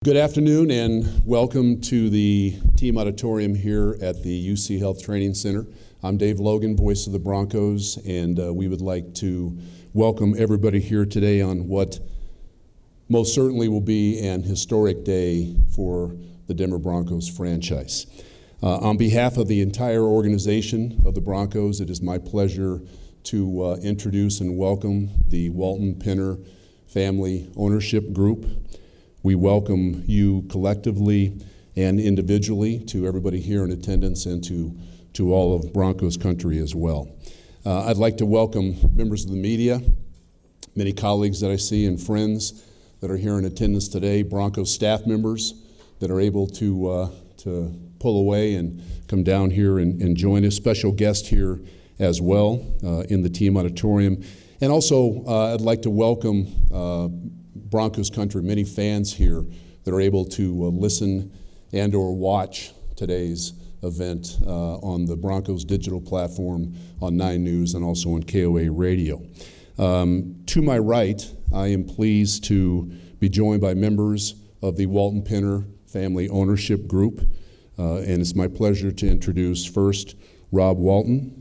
Good afternoon and welcome to the team auditorium here at the UC Health Training Center. I'm Dave Logan, voice of the Broncos, and we would like to welcome everybody here today on what most certainly will be an historic day for the Denver Broncos franchise. On behalf of the entire organization of the Broncos, it is my pleasure to introduce and welcome the Walton-Penner Family Ownership Group. We welcome you collectively and individually, to everybody here in attendance, and to all of Broncos country as well. I'd like to welcome members of the media, many colleagues that I see and friends that are here in attendance today, Broncos staff members that are able to pull away and come down here and join us, special guest here as well in the team auditorium. And also, I'd like to welcome Broncos country, many fans here that are able to listen and or watch today's event on the Broncos digital platform, on 9 News, and also on KOA Radio. To my right, I am pleased to be joined by members of the Walton-Penner Family Ownership Group, and it's my pleasure to introduce first Rob Walton,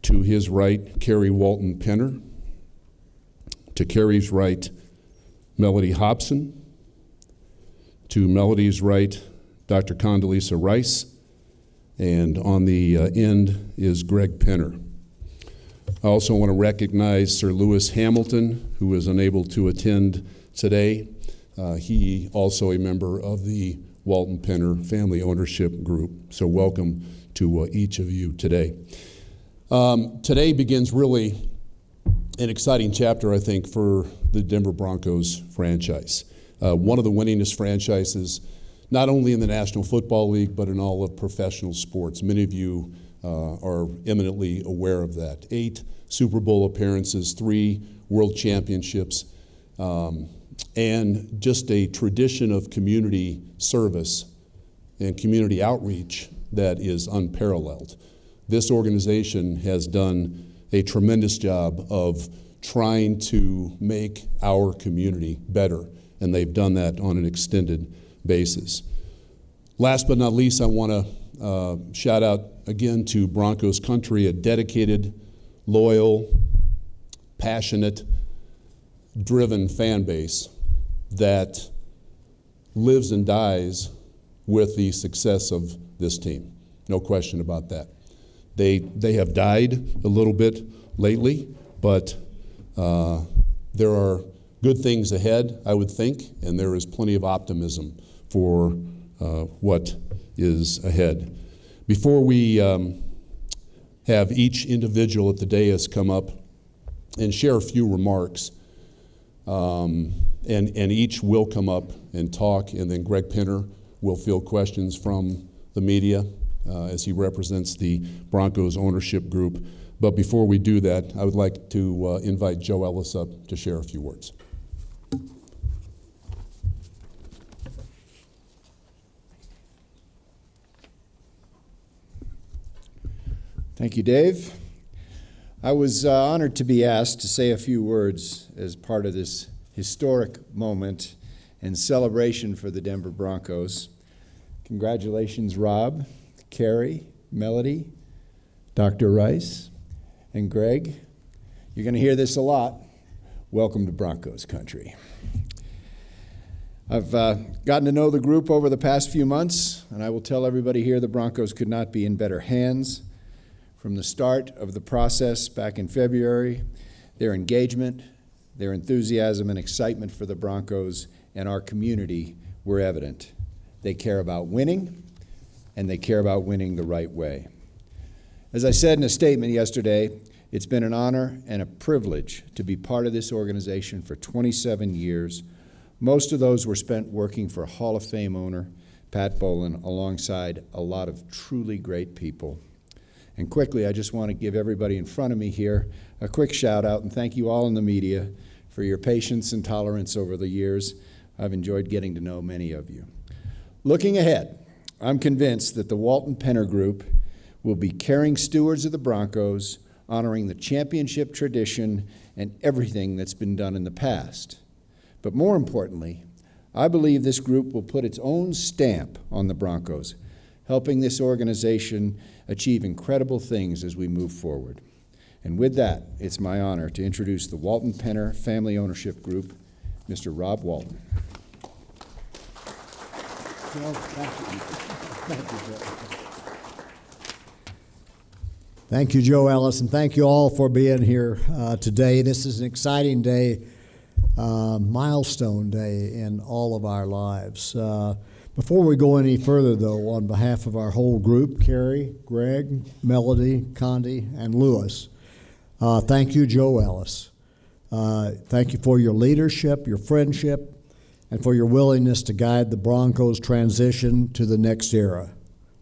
to his right, Carrie Walton Penner, to Carrie's right, Mellody Hobson, to Melody's right, Dr. Condoleezza Rice, and on the end is Greg Penner. I also want to recognize Sir Lewis Hamilton, who is unable to attend today. He also a member of the Walton-Penner Family Ownership Group. So welcome to each of you today. Today begins really an exciting chapter, I think, for the Denver Broncos franchise. One of the winningest franchises, not only in the National Football League, but in all of professional sports. Many of you are eminently aware of that. 8 Super Bowl appearances, 3 World Championships, and just a tradition of community service and community outreach that is unparalleled. This organization has done a tremendous job of trying to make our community better, and they've done that on an extended basis. Last but not least, I want to shout out again to Broncos country, a dedicated, loyal, passionate, driven fan base that lives and dies with the success of this team. No question about that. They have died a little bit lately, but there are good things ahead, I would think, and there is plenty of optimism for what is ahead. Before we have each individual at the dais come up and share a few remarks, and each will come up and talk, and then Greg Penner will field questions from the media as he represents the Broncos Ownership Group. But before we do that, I would like to invite Joe Ellis up to share a few words. Thank you, Dave. I was honored to be asked to say a few words as part of this historic moment and celebration for the Denver Broncos. Congratulations, Rob, Carrie, Mellody, Dr. Rice, and Greg. You're going to hear this a lot. Welcome to Broncos country. I've gotten to know the group over the past few months, and I will tell everybody here the Broncos could not be in better hands. From the start of the process back in February, their engagement, their enthusiasm and excitement for the Broncos and our community were evident. They care about winning, and they care about winning the right way. As I said in a statement yesterday, it's been an honor and a privilege to be part of this organization for 27 years. Most of those were spent working for Hall of Fame owner Pat Bowlen alongside a lot of truly great people. And quickly, I just want to give everybody in front of me here a quick shout out and thank you all in the media for your patience and tolerance over the years. I've enjoyed getting to know many of you. Looking ahead, I'm convinced that the Walton-Penner Group will be caring stewards of the Broncos, honoring the championship tradition and everything that's been done in the past. But more importantly, I believe this group will put its own stamp on the Broncos, helping this organization achieve incredible things as we move forward. And with that, it's my honor to introduce the Walton-Penner Family Ownership Group, Mr. Rob Walton. Thank you, Joe Ellis, and thank you all for being here today. This is an exciting day, milestone day in all of our lives. Before we go any further, though, on behalf of our whole group, Carrie, Greg, Mellody, Condi, and Lewis, thank you, Joe Ellis. Thank you for your leadership, your friendship, and for your willingness to guide the Broncos' transition to the next era.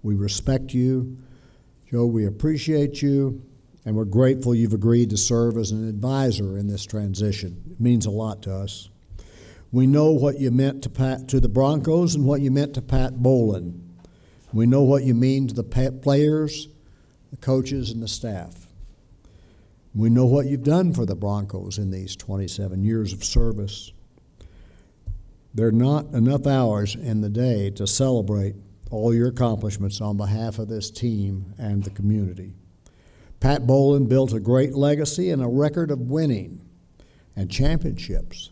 We respect you. Joe, we appreciate you, and we're grateful you've agreed to serve as an advisor in this transition. It means a lot to us. We know what you meant to the Broncos and what you meant to Pat Bowlen. We know what you mean to the players, the coaches, and the staff. We know what you've done for the Broncos in these 27 years of service. There are not enough hours in the day to celebrate all your accomplishments on behalf of this team and the community. Pat Bowlen built a great legacy and a record of winning and championships.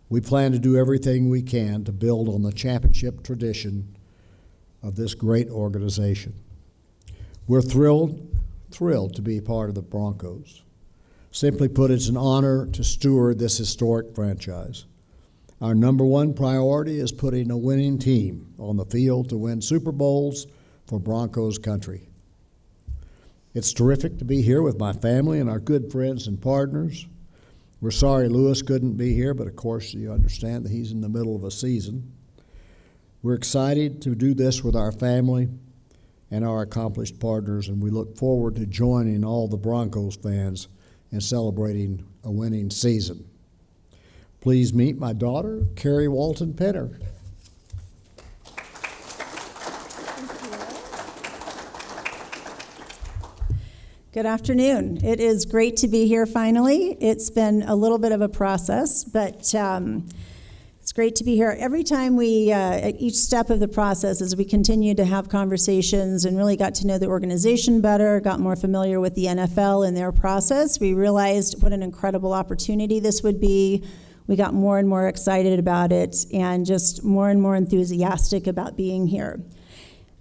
We plan to do everything we can to build on the championship tradition of this great organization. We're thrilled to be part of the Broncos. Simply put, it's an honor to steward this historic franchise. Our number one priority is putting a winning team on the field to win Super Bowls for Broncos country. It's terrific to be here with my family and our good friends and partners. We're sorry Lewis couldn't be here, but of course you understand that he's in the middle of a season. We're excited to do this with our family and our accomplished partners, and we look forward to joining all the Broncos fans in celebrating a winning season. Please meet my daughter, Carrie Walton Penner. Good afternoon. It is great to be here finally. It's been a little bit of a process, but it's great to be here. Every time we, at each step of the process, as we continued to have conversations and really got to know the organization better, got more familiar with the NFL and their process, we realized what an incredible opportunity this would be. We got more and more excited about it and just more and more enthusiastic about being here.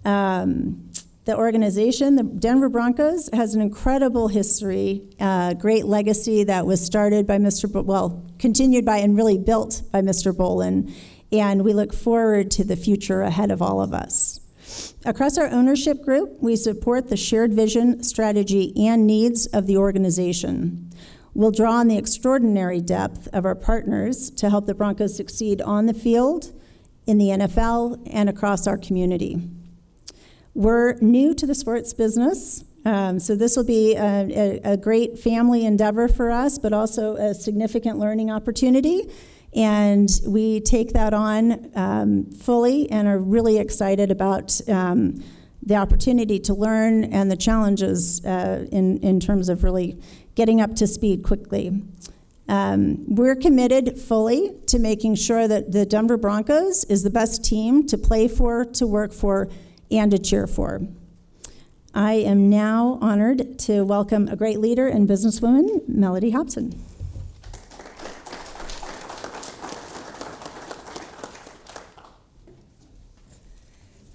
The organization, the Denver Broncos, has an incredible history, great legacy that was started by continued by and really built by Mr. Bowlen, and we look forward to the future ahead of all of us. Across our ownership group, we support the shared vision, strategy, and needs of the organization. We'll draw on the extraordinary depth of our partners to help the Broncos succeed on the field, in the NFL, and across our community. We're new to the sports business, so this will be a great family endeavor for us, but also a significant learning opportunity. And we take that on fully and are really excited about the opportunity to learn and the challenges in terms of really getting up to speed quickly. We're committed fully to making sure that the Denver Broncos is the best team to play for, to work for, and to cheer for. I am now honored to welcome a great leader and businesswoman, Mellody Hobson.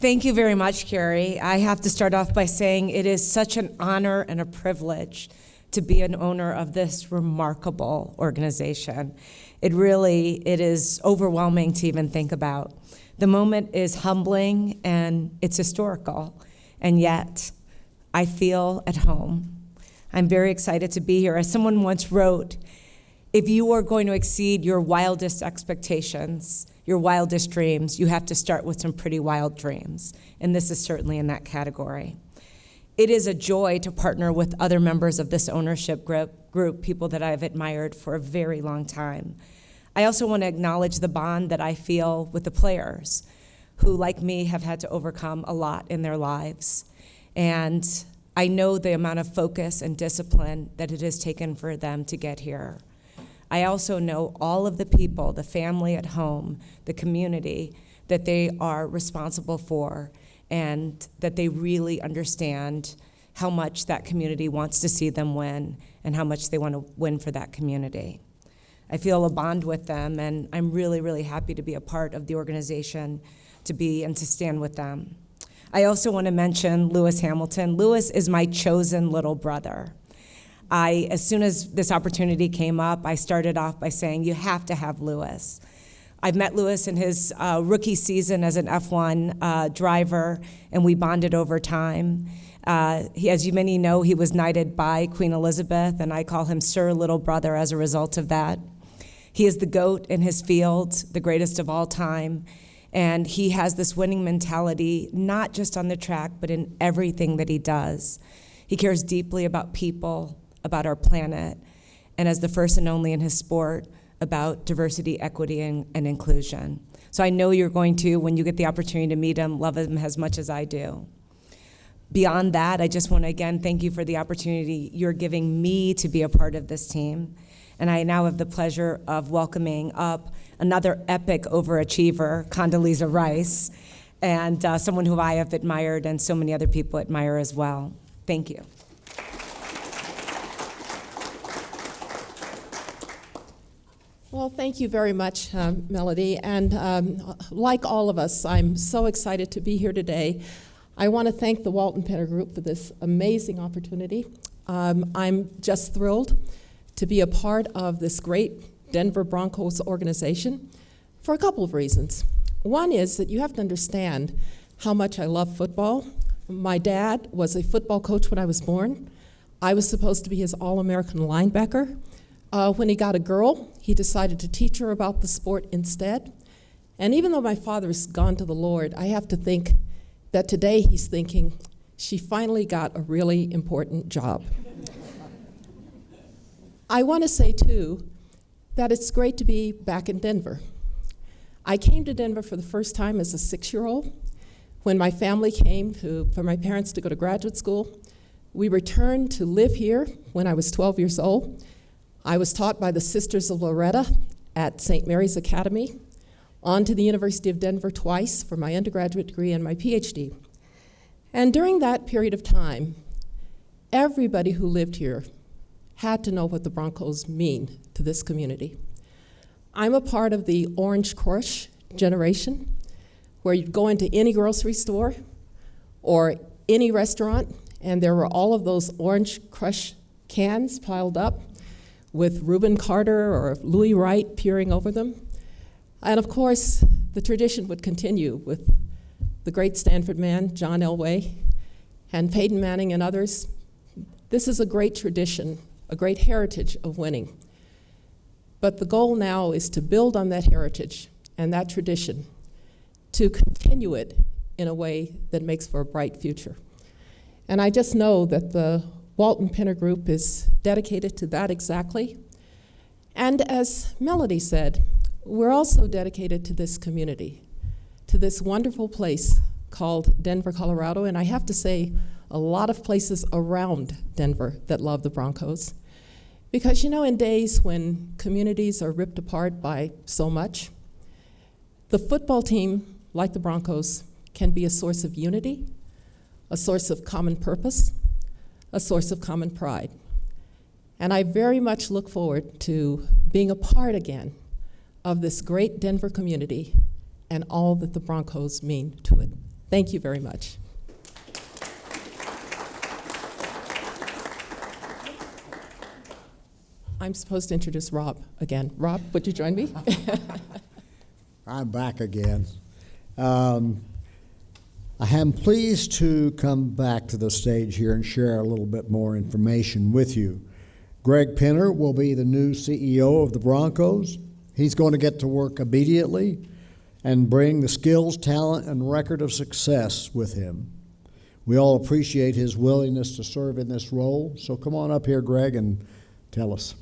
Thank you very much, Carrie. I have to start off by saying it is such an honor and a privilege to be an owner of this remarkable organization. It is overwhelming to even think about. The moment is humbling and it's historical, and yet I feel at home. I'm very excited to be here. As someone once wrote, if you are going to exceed your wildest expectations, your wildest dreams, you have to start with some pretty wild dreams, and this is certainly in that category. It is a joy to partner with other members of this ownership group, people that I've admired for a very long time. I also want to acknowledge the bond that I feel with the players who, like me, have had to overcome a lot in their lives. And I know the amount of focus and discipline that it has taken for them to get here. I also know all of the people, the family at home, the community that they are responsible for, and that they really understand how much that community wants to see them win and how much they want to win for that community. I feel a bond with them, and I'm really, really happy to be a part of the organization, to be and to stand with them. I also want to mention Lewis Hamilton. Lewis is my chosen little brother. As soon as this opportunity came up, I started off by saying, you have to have Lewis. I've met Lewis in his rookie season as an F1 driver, and we bonded over time. As you many know, he was knighted by Queen Elizabeth, and I call him Sir Little Brother as a result of that. He is the GOAT in his field, the greatest of all time, and he has this winning mentality, not just on the track, but in everything that he does. He cares deeply about people, about our planet, and as the first and only in his sport, about diversity, equity, and inclusion. So I know you're going to, when you get the opportunity to meet him, love him as much as I do. Beyond that, I just want to again thank you for the opportunity you're giving me to be a part of this team. And I now have the pleasure of welcoming up another epic overachiever, Condoleezza Rice, and someone who I have admired and so many other people admire as well. Thank you. Well, thank you very much, Mellody. And like all of us, I'm so excited to be here today. I want to thank the Walton-Penner Group for this amazing opportunity. I'm just thrilled to be a part of this great Denver Broncos organization for a couple of reasons. One is that you have to understand how much I love football. My dad was a football coach when I was born. I was supposed to be his All-American linebacker. When he got a girl, he decided to teach her about the sport instead. And even though my father's gone to the Lord, I have to think that today he's thinking, she finally got a really important job. I want to say, too, that it's great to be back in Denver. I came to Denver for the first time as a 6-year-old. When my family came for my parents to go to graduate school, we returned to live here when I was 12 years old. I was taught by the Sisters of Loretta at St. Mary's Academy, on to the University of Denver twice for my undergraduate degree and my PhD. And during that period of time, everybody who lived here had to know what the Broncos mean to this community. I'm a part of the Orange Crush generation, where you'd go into any grocery store or any restaurant, and there were all of those Orange Crush cans piled up with Reuben Carter or Louis Wright peering over them. And of course, the tradition would continue with the great Stanford man, John Elway, and Peyton Manning and others. This is a great tradition, a great heritage of winning. But the goal now is to build on that heritage and that tradition, to continue it in a way that makes for a bright future. And I just know that the Walton-Penner Group is dedicated to that exactly. And as Mellody said, we're also dedicated to this community, to this wonderful place called Denver, Colorado. And I have to say, a lot of places around Denver that love the Broncos. Because, you know, in days when communities are ripped apart by so much, the football team, like the Broncos, can be a source of unity, a source of common purpose, a source of common pride. And I very much look forward to being a part again of this great Denver community and all that the Broncos mean to it. Thank you very much. I'm supposed to introduce Rob again. Rob, would you join me? I'm back again. I am pleased to come back to the stage here and share a little bit more information with you. Greg Penner will be the new CEO of the Broncos. He's going to get to work immediately and bring the skills, talent, and record of success with him. We all appreciate his willingness to serve in this role. So come on up here, Greg, and tell us.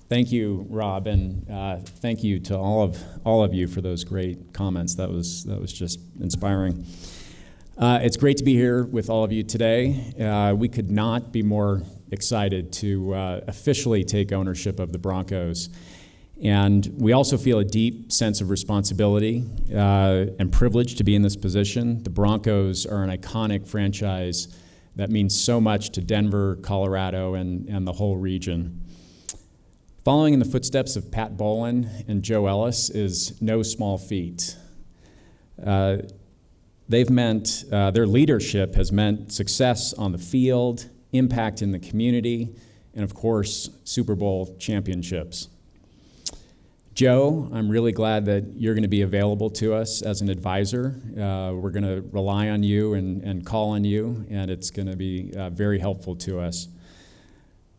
Thank you, Rob, and thank you to all of you for those great comments. That was just inspiring. It's great to be here with all of you today. We could not be more excited to officially take ownership of the Broncos. And we also feel a deep sense of responsibility and privilege to be in this position. The Broncos are an iconic franchise that means so much to Denver, Colorado, and the whole region. Following in the footsteps of Pat Bowlen and Joe Ellis is no small feat. Their leadership has meant success on the field, impact in the community, and of course, Super Bowl championships. Joe, I'm really glad that you're going to be available to us as an advisor. We're going to rely on you and call on you, and it's going to be very helpful to us.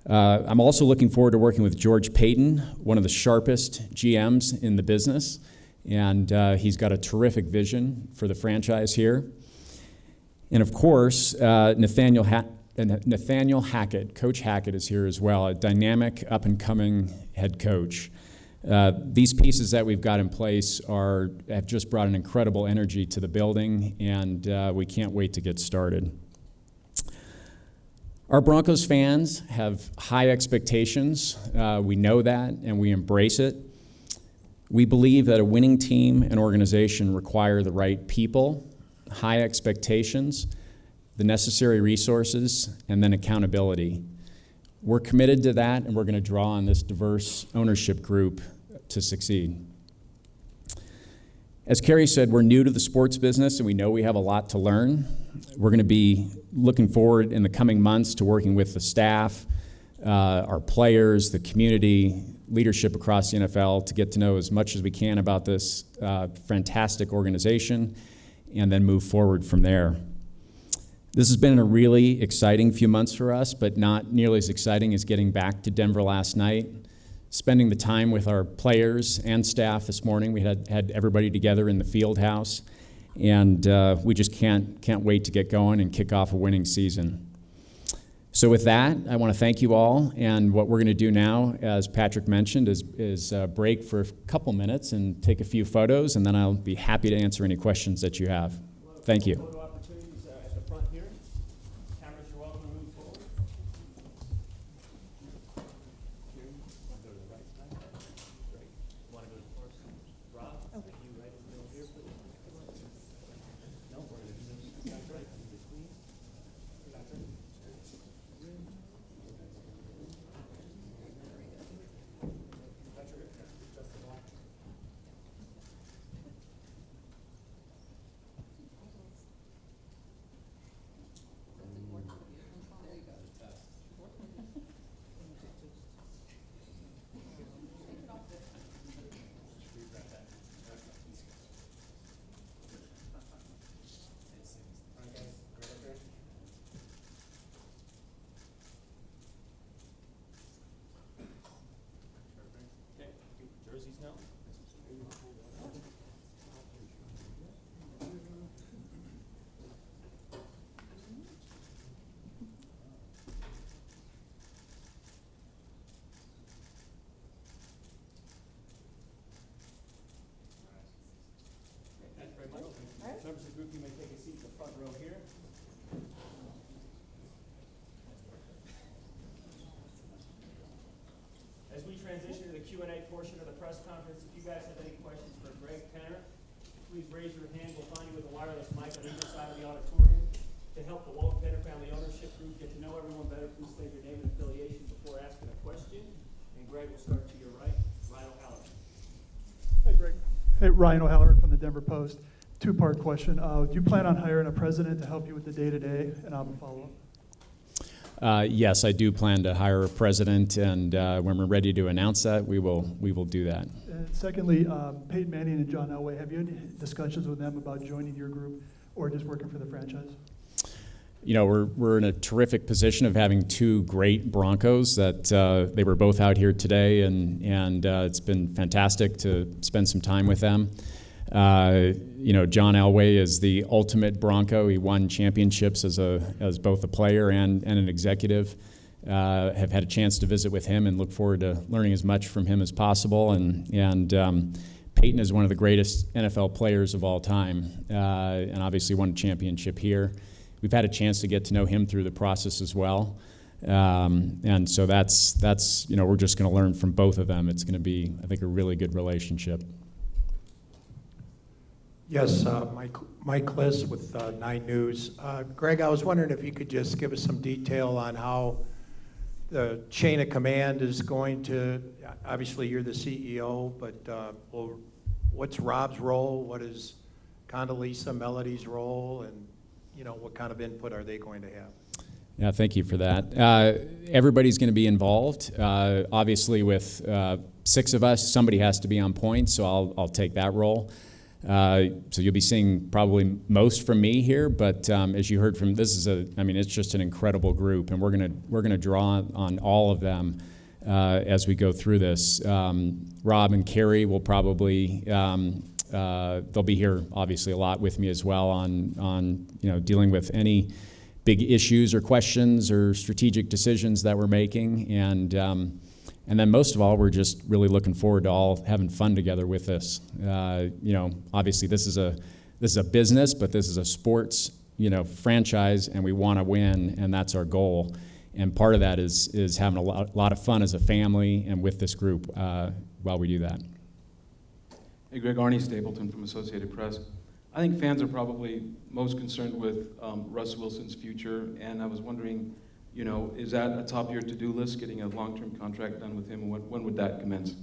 I'm also looking forward to working with George Payton, one of the sharpest GMs in the business, and he's got a terrific vision for the franchise here. And of course, Nathaniel Hackett, Coach Hackett is here as well, a dynamic, up-and-coming head coach. These pieces that we've got in place have just brought an incredible energy to the building, and we can't wait to get started. Our Broncos fans have high expectations. We know that, and we embrace it. We believe that a winning team and organization require the right people, high expectations, the necessary resources, and then accountability. We're committed to that, and we're going to draw on this diverse ownership group to succeed. As Carrie said, we're new to the sports business, and we know we have a lot to learn. We're going to be looking forward in the coming months to working with the staff, our players, the community, leadership across the NFL to get to know as much as we can about this fantastic organization and then move forward from there. This has been a really exciting few months for us, but not nearly as exciting as getting back to Denver last night. Spending the time with our players and staff this morning. We had everybody together in the field house, and we just can't wait to get going and kick off a winning season. So with that, I want to thank you all, and what we're going to do now, as Patrick mentioned, is break for a couple minutes and take a few photos, and then I'll be happy to answer any questions that you have. Thank you. Photo opportunities at the front here. Cameras, you're welcome to move forward. Go to the right side. Great. Want to go to the first? Rob, you right in the middle here, please. No, we're going to do this. That's right. Between. That's right. Okay, jerseys now. Thanks very much. Members of the group, you may take a seat in the front row here. As we transition to the Q&A portion of the press conference, if you guys have any questions for Greg Penner, please raise your hand. We'll find you with a wireless mic on either side of the auditorium. To help the Walton-Penner Family Ownership Group get to know everyone better, please state your name and affiliation before asking a question. And Greg, we'll start to your right. Ryan O'Halloran. Hey, Greg. Hey, Ryan O'Halloran from the Denver Post. Two-part question. Do you plan on hiring a president to help you with the day-to-day? And I'll have a follow-up. Yes, I do plan to hire a president, and when we're ready to announce that, we will do that. And secondly, Peyton Manning and John Elway, have you had any discussions with them about joining your group or just working for the franchise? You know, we're in a terrific position of having two great Broncos that they were both out here today, and it's been fantastic to spend some time with them. You know, John Elway is the ultimate Bronco. He won championships as both a player and an executive. Have had a chance to visit with him and look forward to learning as much from him as possible. And Peyton is one of the greatest NFL players of all time, and obviously won a championship here. We've had a chance to get to know him through the process as well. And so that's we're just going to learn from both of them. It's going to be, I think, a really good relationship. Yes, Mike Liss with 9 News. Greg, I was wondering if you could just give us some detail on how the chain of command is going to, obviously you're the CEO, but what's Rob's role? What is Condoleezza, Mellody's role? And, what kind of input are they going to have? Yeah, thank you for that. Everybody's going to be involved. Obviously, with 6 of us, somebody has to be on point, so I'll take that role. So you'll be seeing probably most from me here, but as you heard from, it's just an incredible group, and we're gonna draw on all of them as we go through this. Rob and Carrie will probably they'll be here obviously a lot with me as well on dealing with any big issues or questions or strategic decisions that we're making, and then most of all, we're just really looking forward to all having fun together with this. Obviously this is a business, but this is a sports, franchise, and we want to win, and that's our goal. And part of that is having a lot of fun as a family and with this group while we do that. Hey, Greg, Arnie Stapleton from Associated Press. I think fans are probably most concerned with Russ Wilson's future, and I was wondering, is that a top of your to-do list, getting a long-term contract done with him, and when would that commence?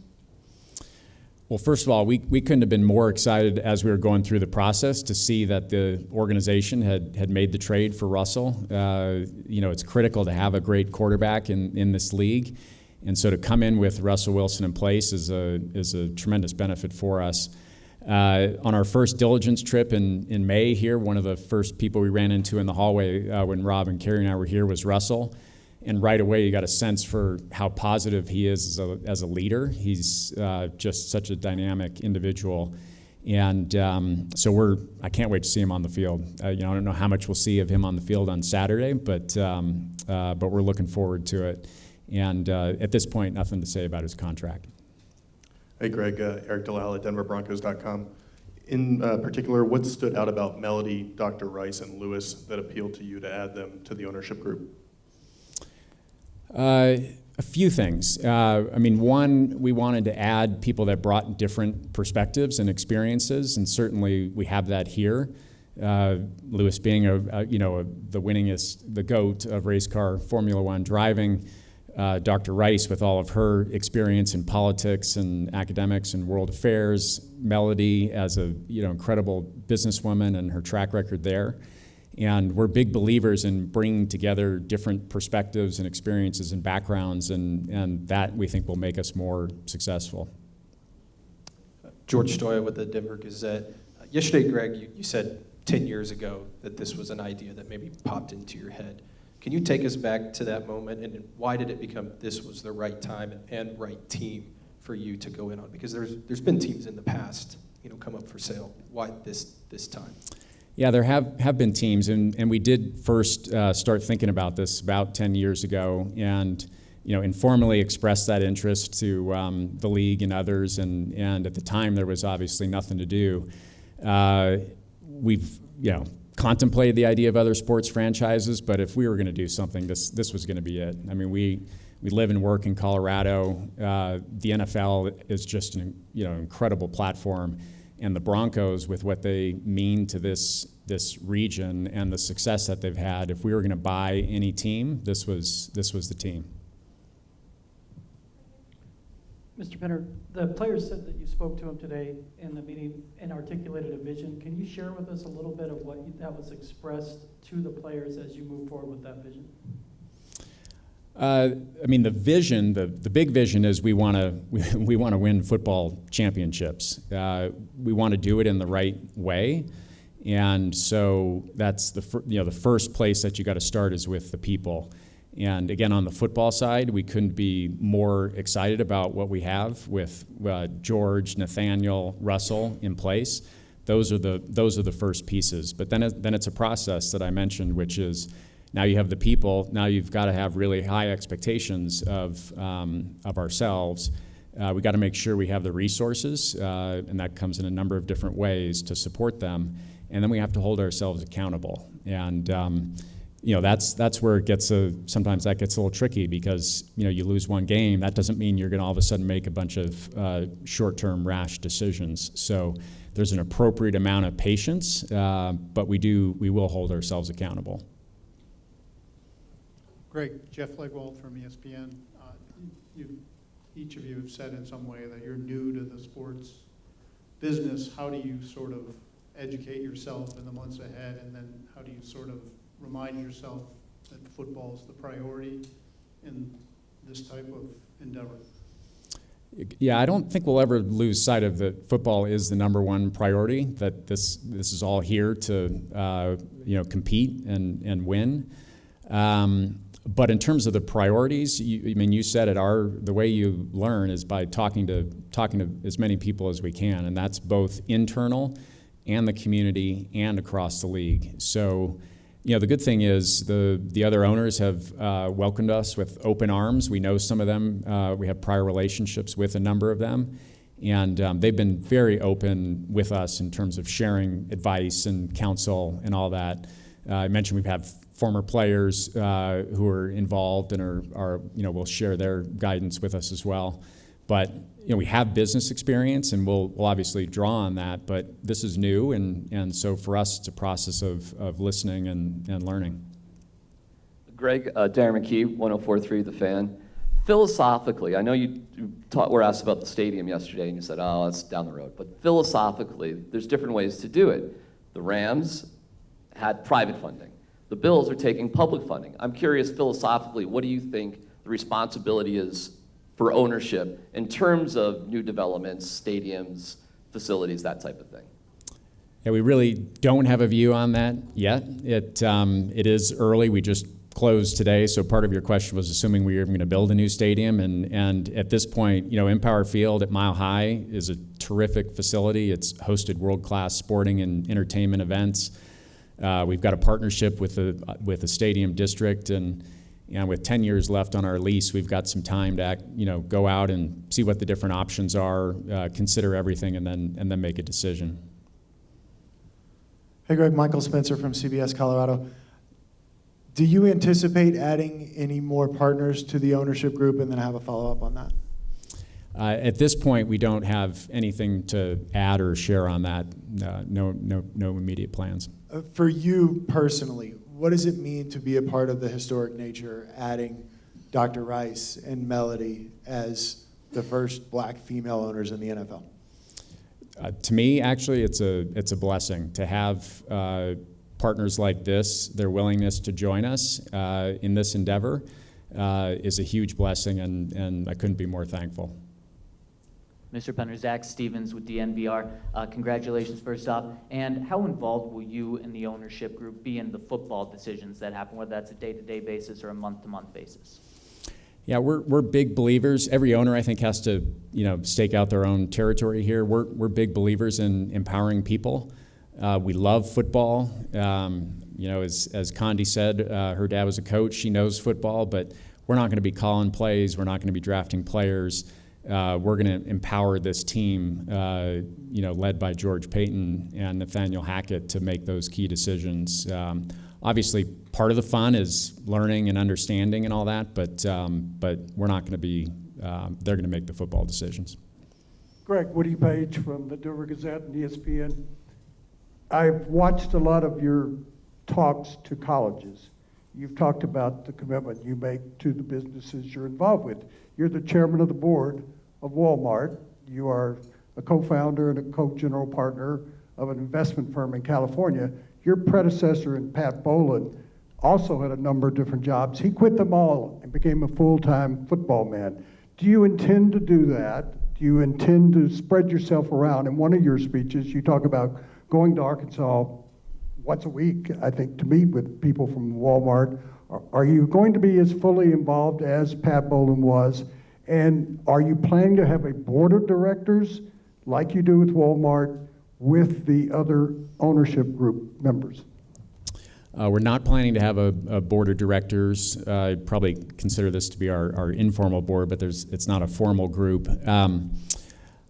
Well, first of all, we couldn't have been more excited as we were going through the process to see that the organization had made the trade for Russell. It's critical to have a great quarterback in this league, and so to come in with Russell Wilson in place is a tremendous benefit for us. On our first diligence trip in May here, one of the first people we ran into in the hallway when Rob and Carrie and I were here was Russell. And right away, you got a sense for how positive he is as a leader. He's just such a dynamic individual. And so I can't wait to see him on the field. I don't know how much we'll see of him on the field on Saturday, but we're looking forward to it. And at this point, nothing to say about his contract. Hey, Greg, Eric Dalal at DenverBroncos.com. In particular, what stood out about Mellody, Dr. Rice, and Lewis that appealed to you to add them to the ownership group? A few things. One, we wanted to add people that brought different perspectives and experiences, and certainly we have that here. Lewis being the winningest, the GOAT of race car Formula One driving. Dr. Rice with all of her experience in politics and academics and world affairs. Mellody as a incredible businesswoman and her track record there. And we're big believers in bringing together different perspectives and experiences and backgrounds, and that we think will make us more successful. George Stoya with the Denver Gazette. Yesterday, Greg, you said 10 years ago that this was an idea that maybe popped into your head. Can you take us back to that moment, and why did it become this was the right time and right team for you to go in on? Because there's been teams in the past, come up for sale. Why this time? Yeah, there have been teams, and we did first start thinking about this about 10 years ago, and informally expressed that interest to the league and others, and at the time there was obviously nothing to do. We've contemplated the idea of other sports franchises, but if we were going to do something, this was going to be it. We live and work in Colorado. The NFL is just an incredible platform, and the Broncos, with what they mean to this region and the success that they've had, if we were going to buy any team, this was the team. Mr. Penner, the players said that you spoke to them today in the meeting and articulated a vision. Can you share with us a little bit of that was expressed to the players as you move forward with that vision? The vision, the big vision is we want to win football championships. We want to do it in the right way, and so that's the first place that you got to start is with the people. And again, on the football side, we couldn't be more excited about what we have with George, Nathaniel, Russell in place. Those are the first pieces. But then it's a process that I mentioned, which is now you have the people. Now you've got to have really high expectations of ourselves. We got to make sure we have the resources, and that comes in a number of different ways to support them. And then we have to hold ourselves accountable. And that's where it gets sometimes that gets a little tricky, because you lose one game. That doesn't mean you're going to all of a sudden make a bunch of short-term rash decisions. So there's an appropriate amount of patience, but we will hold ourselves accountable. Greg, Jeff Legwold from ESPN. Each of you have said in some way that you're new to the sports business. How do you sort of educate yourself in the months ahead, and then how do you sort of remind yourself that football is the priority in this type of endeavor? Yeah, I don't think we'll ever lose sight of that football is the number one priority, that this is all here to compete and win. But in terms of the priorities, you said it. The way you learn is by talking to as many people as we can, and that's both internal and the community and across the league. So, the good thing is the other owners have welcomed us with open arms. We know some of them. We have prior relationships with a number of them, and they've been very open with us in terms of sharing advice and counsel and all that. I mentioned we've had former players who are involved and are will share their guidance with us as well. But we have business experience, and we'll obviously draw on that. But this is new, and so for us, it's a process of listening and learning. Greg, Darren McKee, 104.3 The Fan. Philosophically, I know you were asked about the stadium yesterday, and you said, "Oh, that's down the road." But philosophically, there's different ways to do it. The Rams had private funding. The Bills are taking public funding. I'm curious, philosophically, what do you think the responsibility is for ownership in terms of new developments, stadiums, facilities, that type of thing? Yeah, we really don't have a view on that yet. It is early. We just closed today, so part of your question was assuming we were even going to build a new stadium, and at this point, Empower Field at Mile High is a terrific facility. It's hosted world-class sporting and entertainment events. We've got a partnership with the stadium district, and with 10 years left on our lease, we've got some time to go out and see what the different options are, consider everything, and then make a decision. Hey, Greg, Michael Spencer from CBS Colorado. Do you anticipate adding any more partners to the ownership group? And then I have a follow-up on that. At this point, we don't have anything to add or share on that. No immediate plans. For you personally, what does it mean to be a part of the historic nature, adding Dr. Rice and Mellody as the first black female owners in the NFL? To me, actually, it's a blessing to have partners like this. Their willingness to join us in this endeavor is a huge blessing, and I couldn't be more thankful. Mr. Penner, Zach Stevens with DNVR. Congratulations first off. And how involved will you and the ownership group be in the football decisions that happen, whether that's a day-to-day basis or a month-to-month basis? Yeah, we're big believers. Every owner, I think, has to stake out their own territory here. We're big believers in empowering people. We love football. As Condi said, her dad was a coach. She knows football, but we're not going to be calling plays. We're not going to be drafting players. We're going to empower this team, led by George Payton and Nathaniel Hackett, to make those key decisions. Obviously, part of the fun is learning and understanding and all that, but we're not going to be. They're going to make the football decisions. Greg, Woody Page from the Denver Gazette and ESPN. I've watched a lot of your talks to colleges. You've talked about the commitment you make to the businesses you're involved with. You're the chairman of the board of Walmart. You are a co-founder and a co-general partner of an investment firm in California. Your predecessor, Pat Boland, also had a number of different jobs. He quit them all and became a full-time football man. Do you intend to do that? Do you intend to spread yourself around? In one of your speeches, you talk about going to Arkansas once a week, I think, to meet with people from Walmart. Are you going to be as fully involved as Pat Boland was? And are you planning to have a board of directors, like you do with Walmart, with the other ownership group members? We're not planning to have a board of directors. I'd probably consider this to be our informal board, but it's not a formal group.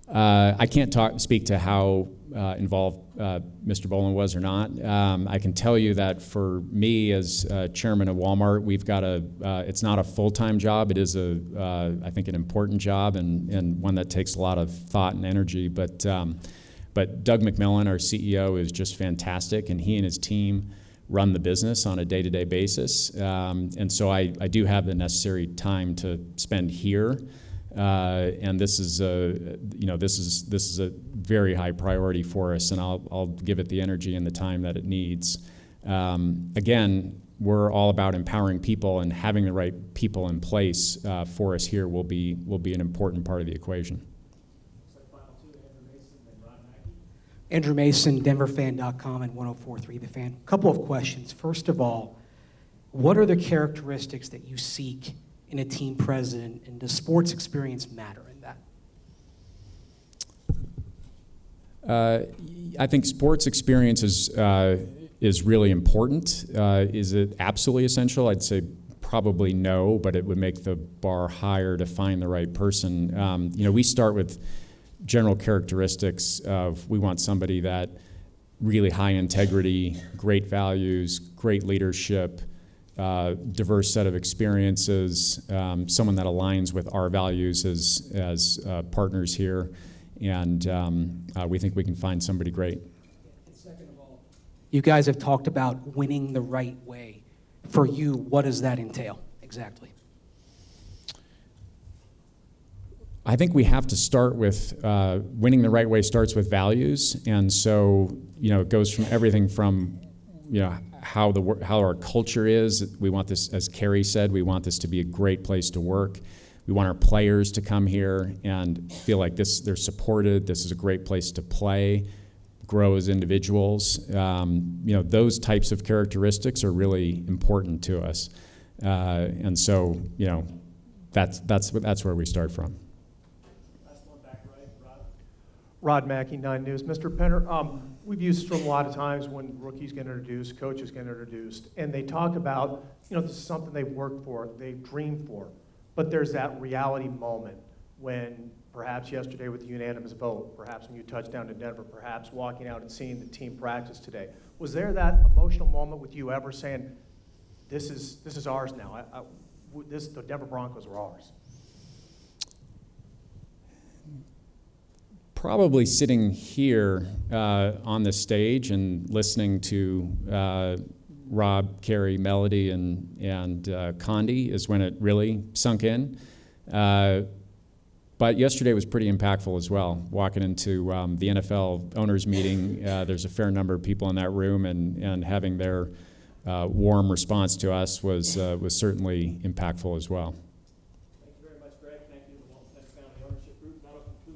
I can't speak to how involved Mr. Bolin was or not. I can tell you that for me as chairman of Walmart, we've got it's not a full-time job. It is I think, an important job and one that takes a lot of thought and energy. But Doug McMillan, our CEO, is just fantastic, and he and his team run the business on a day-to-day basis. And so I do have the necessary time to spend here. And this is a very high priority for us, and I'll give it the energy and the time that it needs. Again, we're all about empowering people, and having the right people in place for us here will be an important part of the equation. Andrew Mason, DenverFan.com, and 104.3 The Fan. A couple of questions. First of all, what are the characteristics that you seek in a team president, and does sports experience matter in that? I think sports experience is really important. Is it absolutely essential? I'd say probably no, but it would make the bar higher to find the right person. We start with general characteristics of, we want somebody that really high integrity, great values, great leadership, diverse set of experiences, someone that aligns with our values as partners here, and we think we can find somebody great. And second of all, you guys have talked about winning the right way. For you, what does that entail exactly? I think we have to start with winning the right way starts with values, and so it goes from everything from how our culture is. We want this, as Carrie said, we want this to be a great place to work. We want our players to come here and feel like they're supported. This is a great place to play, grow as individuals. Those types of characteristics are really important to us, and so that's where we start from. Rod Mackey, 9 News. Mr. Penner, we've used a lot of times when rookies get introduced, coaches get introduced, and they talk about, this is something they've worked for, they've dreamed for. But there's that reality moment when, perhaps yesterday with the unanimous vote, perhaps when you touched down to Denver, perhaps walking out and seeing the team practice today. Was there that emotional moment with you ever saying, this is ours now, the Denver Broncos are ours? Probably sitting here on the stage and listening to Rob, Carrie, Mellody, and Condi is when it really sunk in. But yesterday was pretty impactful as well. Walking into the NFL owners meeting, there's a fair number of people in that room, and having their warm response to us was certainly impactful as well.